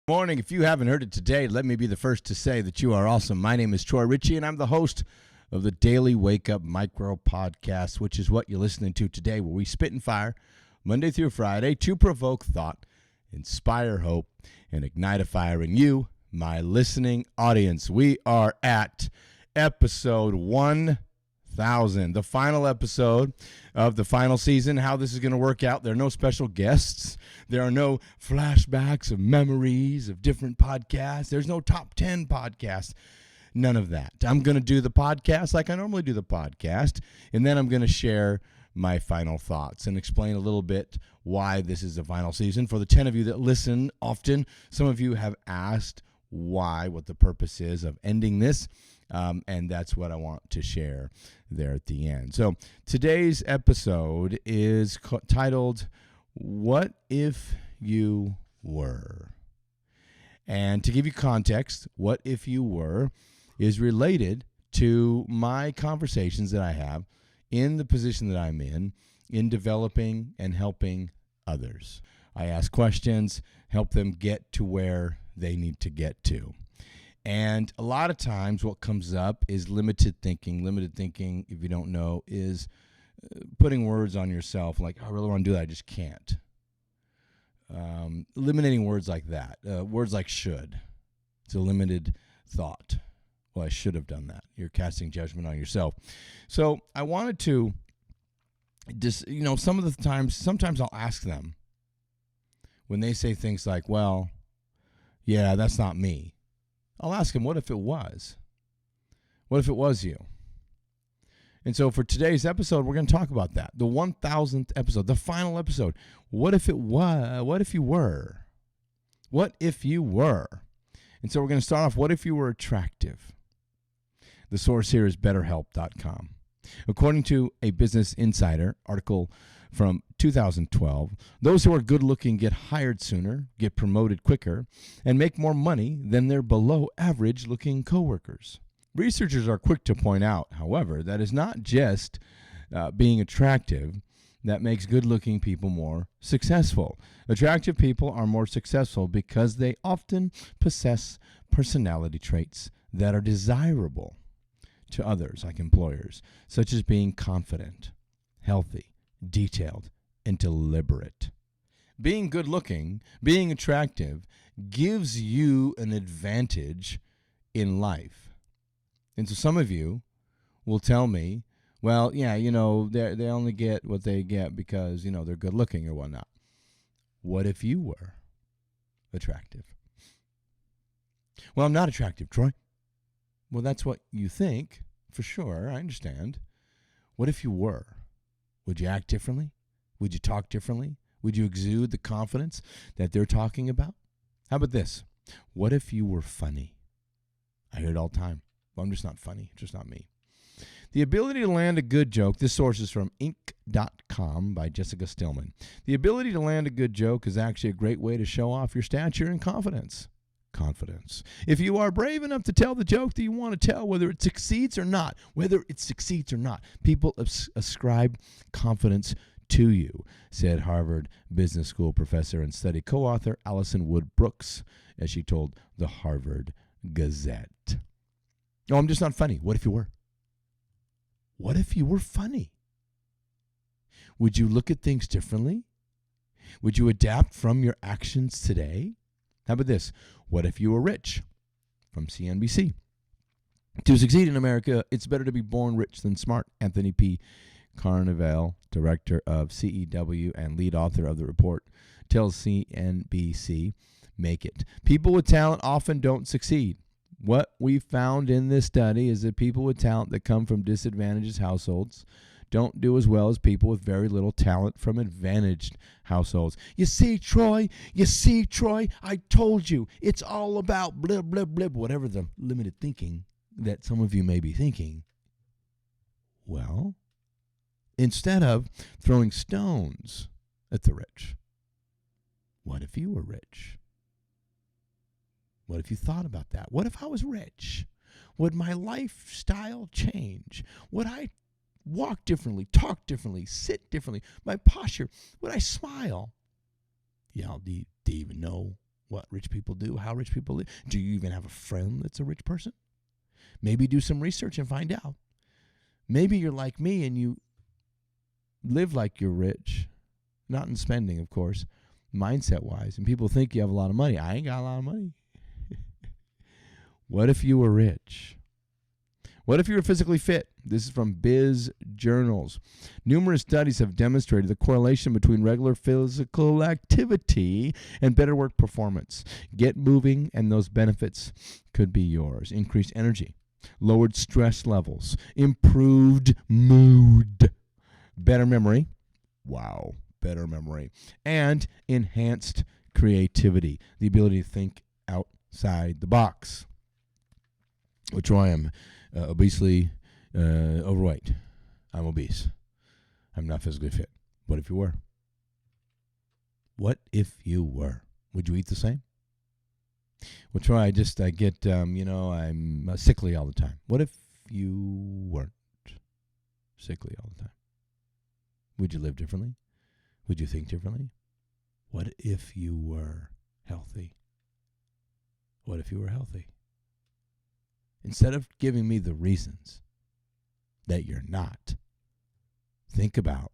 Morning. If you haven't heard it today, let me be the first to say that you are awesome. My name is Troy Ritchie, and I'm the host of the Daily Wake Up Micro Podcast, which is what you're listening to today, where we spit and fire Monday through Friday to provoke thought, inspire hope, and ignite a fire in you, my listening audience. We are at episode 1000, the final episode of the final season. How this is going to work out, there are no special guests. There are no flashbacks of memories of different podcasts. There's no top 10 podcasts. None of that. I'm going to do the podcast like I normally do the podcast, and then I'm going to share my final thoughts and explain a little bit why this is the final season. For the 10 of you that listen often, some of you have asked why, what the purpose is of ending this, and that's what I want to share there at the end. So today's episode is titled, What If You Were? And to give you context, What If You Were is related to my conversations that I have in the position that I'm in developing and helping others. I ask questions, help them get to where they need to get to. And a lot of times what comes up is limited thinking. Limited thinking, if you don't know, is putting words on yourself like, I really want to do that, I just can't. Eliminating words like that. Words like should. It's a limited thought. Well, I should have done that. You're casting judgment on yourself. So I wanted to just, some of the times, sometimes I'll ask them when they say things like, well, yeah, that's not me. I'll ask them, what if it was? What if it was you? And so for today's episode, we're going to talk about that. The 1000th episode, the final episode. What if it was? What if you were? What if you were? And so we're going to start off, what if you were attractive? The source here is BetterHelp.com. According to a Business Insider article from 2012, those who are good-looking get hired sooner, get promoted quicker, and make more money than their below-average-looking coworkers. Researchers are quick to point out, however, that it's not just being attractive that makes good-looking people more successful. Attractive people are more successful because they often possess personality traits that are desirable to others, like employers, such as being confident, healthy, detailed, and deliberate. Being good-looking, being attractive, gives you an advantage in life. And so some of you will tell me, well, yeah, they only get what they get because, they're good-looking or whatnot. What if you were attractive? Well, I'm not attractive, Troy. Well, that's what you think, for sure. I understand. What if you were? Would you act differently? Would you talk differently? Would you exude the confidence that they're talking about? How about this? What if you were funny? I hear it all the time. Well, I'm just not funny. It's just not me. The ability to land a good joke, this source is from Inc.com by Jessica Stillman. The ability to land a good joke is actually a great way to show off your stature and confidence. If you are brave enough to tell the joke that you want to tell, whether it succeeds or not, people ascribe confidence to you, said Harvard Business School professor and study co-author Allison Wood Brooks, as she told the Harvard Gazette. No, I'm just not funny. What if you were? What if you were funny? Would you look at things differently? Would you adapt from your actions today? How about this? What if you were rich? From CNBC. To succeed in America, it's better to be born rich than smart. Anthony P. Carnevale, director of CEW and lead author of the report, tells CNBC, make it. People with talent often don't succeed. What we found in this study is that people with talent that come from disadvantaged households don't do as well as people with very little talent from advantaged households. You see, Troy, I told you, it's all about blah, blah, blah, whatever the limited thinking that some of you may be thinking. Well, instead of throwing stones at the rich, what if you were rich? What if you thought about that? What if I was rich? Would my lifestyle change? Would I walk differently, talk differently, sit differently? My posture, would I smile? Yeah, do you even know what rich people do, how rich people live. Do you even have a friend that's a rich person? Maybe do some research and find out. Maybe you're like me and you live like you're rich, not in spending, of course, mindset-wise, and people think you have a lot of money. I ain't got a lot of money. What if you were rich? What if you were physically fit? This is from Biz Journals. Numerous studies have demonstrated the correlation between regular physical activity and better work performance. Get moving, and those benefits could be yours. Increased energy, lowered stress levels, improved mood, better memory. Wow, better memory. And enhanced creativity, the ability to think outside the box. Which I am obesely overweight. I'm obese. I'm not physically fit. What if you were? What if you were? Would you eat the same? Well, Troy, I get, I'm sickly all the time. What if you weren't sickly all the time? Would you live differently? Would you think differently? What if you were healthy? What if you were healthy? Instead of giving me the reasons that you're not, think about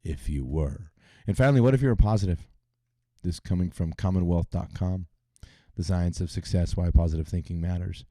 if you were. And finally, what if you're a positive? This coming from commonwealth.com, The Science of Success, Why Positive Thinking Matters.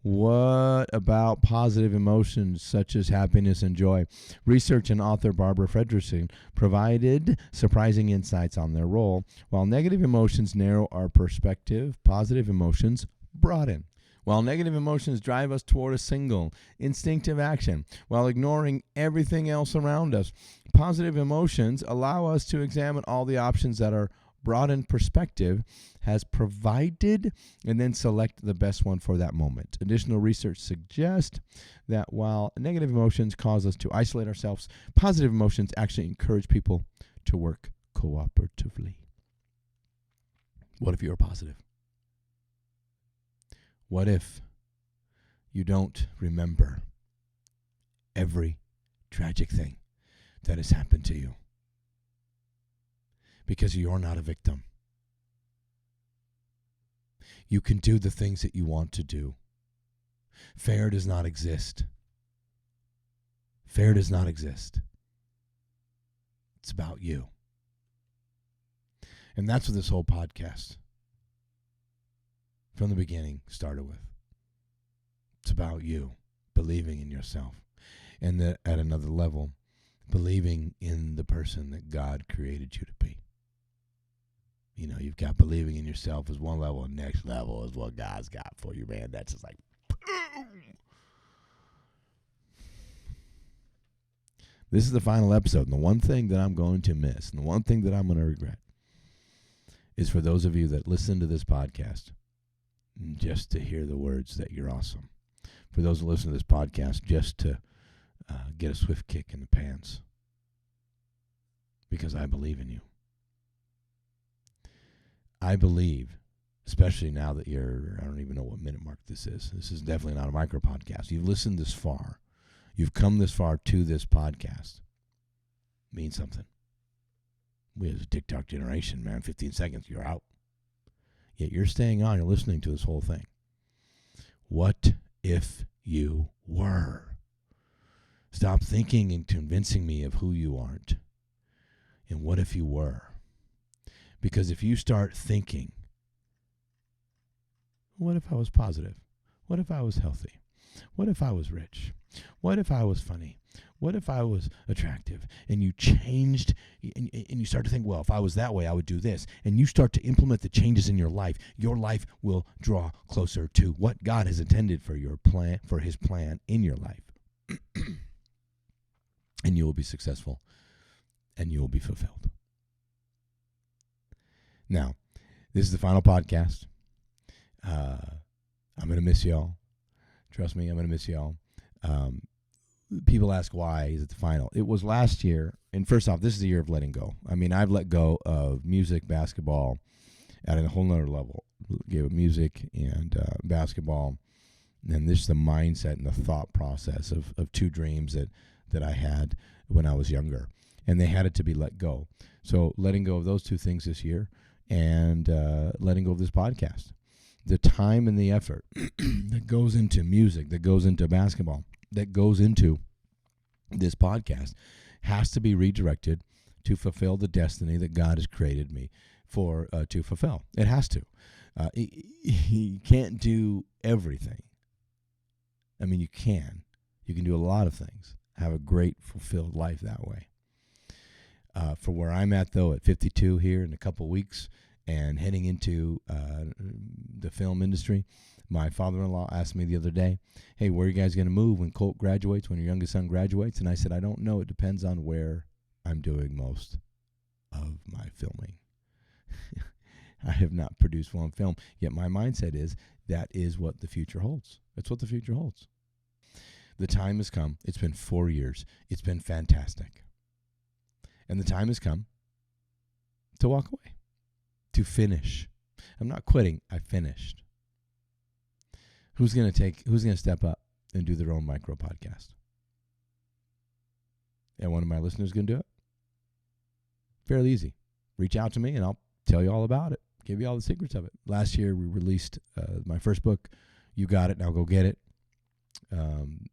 What about positive emotions such as happiness and joy? Research and author Barbara Fredrickson provided surprising insights on their role. While negative emotions narrow our perspective, positive emotions broaden. While negative emotions drive us toward a single, instinctive action, while ignoring everything else around us, positive emotions allow us to examine all the options that our broadened perspective has provided and then select the best one for that moment. Additional research suggests that while negative emotions cause us to isolate ourselves, positive emotions actually encourage people to work cooperatively. What if you were positive? What if you don't remember every tragic thing that has happened to you? Because you're not a victim. You can do the things that you want to do. Fear does not exist. Fear does not exist. It's about you. And that's what this whole podcast from the beginning started with. It's about you believing in yourself, and that at another level, believing in the person that God created you to be. You know, you've got believing in yourself as one level, and next level is what God's got for you, man. That's just like, boom. This is the final episode, and the one thing that I'm going to miss, and the one thing that I'm going to regret, is for those of you that listen to this podcast, just to hear the words that you're awesome. For those who listen to this podcast, just to get a swift kick in the pants. Because I believe in you. I believe, especially now that I don't even know what minute mark this is. This is definitely not a micro podcast. You've listened this far. You've come this far to this podcast. It means something. We as a TikTok generation, man, 15 seconds, you're out. Yet you're staying on, you're listening to this whole thing. What if you were? Stop thinking and convincing me of who you aren't. And what if you were? Because if you start thinking, what if I was positive? What if I was healthy? What if I was rich? What if I was funny? What if I was attractive? And you changed, and you start to think, well, if I was that way, I would do this. And you start to implement the changes in your life life will draw closer to what God has intended for your plan, for his plan in your life. And you will be successful, and you will be fulfilled. Now, this is the final podcast. I'm going to miss y'all. Trust me, I'm going to miss y'all. People ask why is it the final. It was last year, and first off, this is the year of letting go. I mean, I've let go of music, basketball at a whole nother level. Gave up music and basketball, and this is the mindset and the thought process of two dreams that I had when I was younger, and they had it to be let go. So letting go of those two things this year and letting go of this podcast. The time and the effort that goes into music, that goes into basketball, that goes into this podcast has to be redirected to fulfill the destiny that God has created me for to fulfill. It has to. You can't do everything. I mean, you can. You can do a lot of things. Have a great, fulfilled life that way. For where I'm at, though, at 52 here in a couple weeks and heading into the film industry, my father-in-law asked me the other day, hey, where are you guys going to move when Colt graduates, when your youngest son graduates? And I said, I don't know. It depends on where I'm doing most of my filming. I have not produced one film, yet my mindset is that is what the future holds. That's what the future holds. The time has come. It's been 4 years. It's been fantastic. And the time has come to walk away, to finish. I'm not quitting. I finished. Who's going to step up and do their own micro podcast? And one of my listeners going to do it? Fairly easy. Reach out to me and I'll tell you all about it. Give you all the secrets of it. Last year we released my first book, You Got It, Now Go Get It.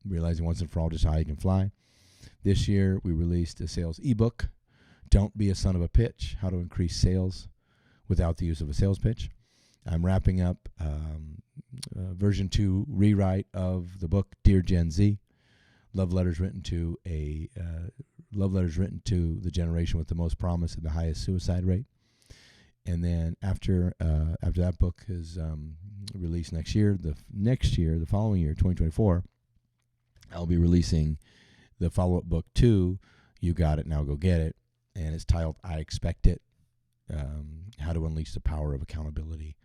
Realizing once and for all just how you can fly. This year we released a sales ebook, Don't Be a Son of a Pitch, How to Increase Sales Without the Use of a Sales Pitch. I'm wrapping up version 2 rewrite of the book Dear Gen Z, love letters written to the generation with the most promise and the highest suicide rate. And then after that book is released next year, the following year, 2024, I'll be releasing the follow-up book to You Got It, Now Go Get It, and it's titled I Expect It, How to Unleash the Power of Accountability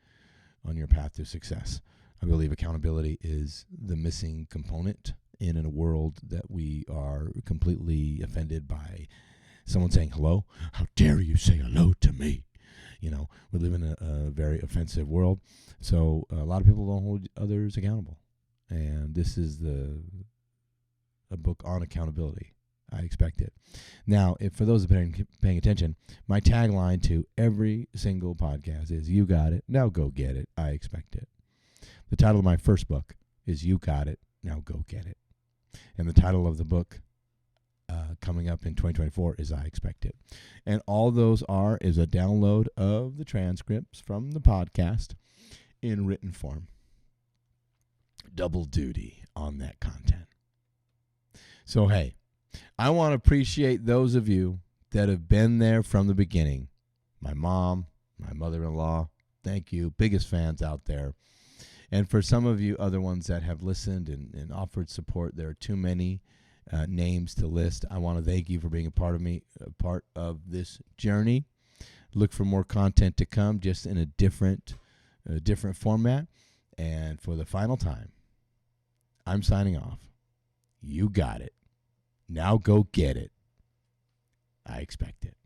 on Your Path to Success. I believe accountability is the missing component in a world that we are completely offended by someone saying hello. How dare you say hello to me? You know, we live in a very offensive world, so a lot of people don't hold others accountable. And this is a book on accountability. I expect it. Now, if for those paying attention, my tagline to every single podcast is You Got It, Now Go Get It. I expect it. The title of my first book is You Got It, Now Go Get It. And the title of the book coming up in 2024 is I Expect It. And all those is a download of the transcripts from the podcast in written form. Double duty on that content. So, hey, I want to appreciate those of you that have been there from the beginning. My mom, my mother-in-law, thank you. Biggest fans out there. And for some of you other ones that have listened and offered support, there are too many names to list. I want to thank you for being a part of this journey. Look for more content to come, just in a different format. And for the final time, I'm signing off. You got it. Now go get it. I expect it.